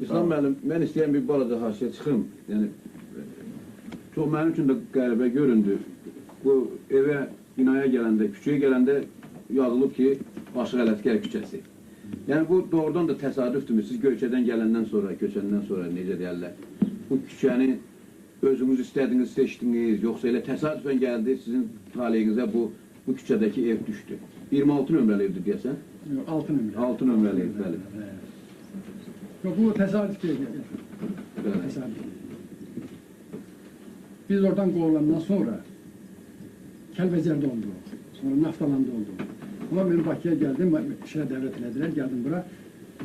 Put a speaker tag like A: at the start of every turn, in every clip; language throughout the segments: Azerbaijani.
A: İslam müəllim, mən istəyən bir balaca haşiyə çıxım. Yəni, çox mənim üçün də qəribə göründü. Bu evə, binaya gələndə, küçəyə gələndə yazılıb ki, Aşıq Ələsgər küçəsi. Yəni, bu doğrudan da təsadüfdürmü? Siz Göyçədən gələndən sonra, köçəndən sonra necə deyərlər? Bu küçəni özünüz istədiniz, seçdiniz, yoxsa elə təsadüfən gəldi, sizin taleyinizə bu küçədəki ev düşdü. 26 nömrəli evdir deyəsən?
B: 6 nömrəli.
A: 6 nömrəli ev, bəli.
B: Yox, bu təsadüf deyil. Təsadüf. Biz oradan qovulandan sonra Kəlbəcərdə olduq, sonra Naftalanda olduq. Ama ben Bakıya geldim, işe devlet elədilər, geldim bura.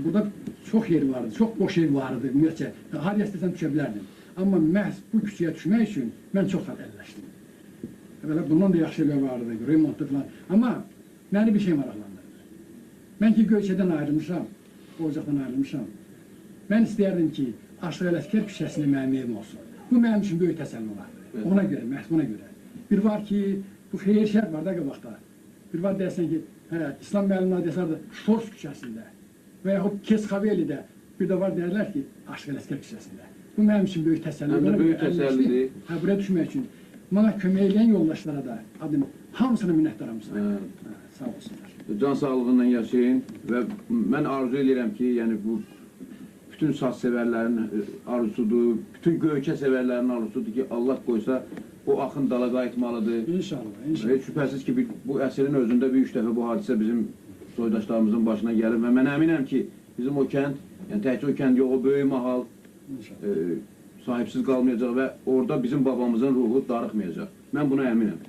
B: Burada çox yer vardı, çox boş ev vardı, ümumiyyətcə. Haraya istəsəm düşə bilərdim. Amma məhz bu küçəyə düşmək üçün mən çox əlləşdim. Belə bundan da yaxşı elə vardı, remontlu falan. Amma məni bir şey maraqlandırır. Mən ki Göyçədən ayrılmışam, Ocaqdan ayrılmışam. Mən istəyərdim ki, Aşıq Ələsgər küçəsində mənim evim olsun. Bu mənim üçün böyük təsəlli olardı. Ona görə, məhz buna görə. Bir var ki, bu xeyir şər var da qabaqda. Bir var deyəsən ki, İslam müəllimlər desərdi, Şors küçəsində və yaxud Kesxavelidə bir də var deyərlər ki, Aşıq Ələsgər küçəsində. Bu mənim üçün böyük təsəlli.
A: Həm də böyük təsəllidir.
B: Buraya düşmək üçün. Mənə kömək edən yoldaşlara da adım, hamısına minnətdaram. Sağ olsunlar.
A: Can sağlığından yaşayın və mən arzu edirəm ki, yəni bu bütün saz sevərlərin arzusudur, bütün Göyçə sevərlərin arzusudur ki, Allah qoysa o axın dala qayıtmalıdır.
B: İnşallah, inşallah.
A: Ve şübhəsiz ki, bu əsrin özündə bir 3 dəfə bu hadisə bizim soydaşlarımızın başına gəlir və mən əminəm ki, bizim o kənd, yəni təkcə o kənd yox, o böyük mahal sahibsiz qalmayacaq və orada bizim babamızın ruhu darıxmayacaq. Mən buna əminəm.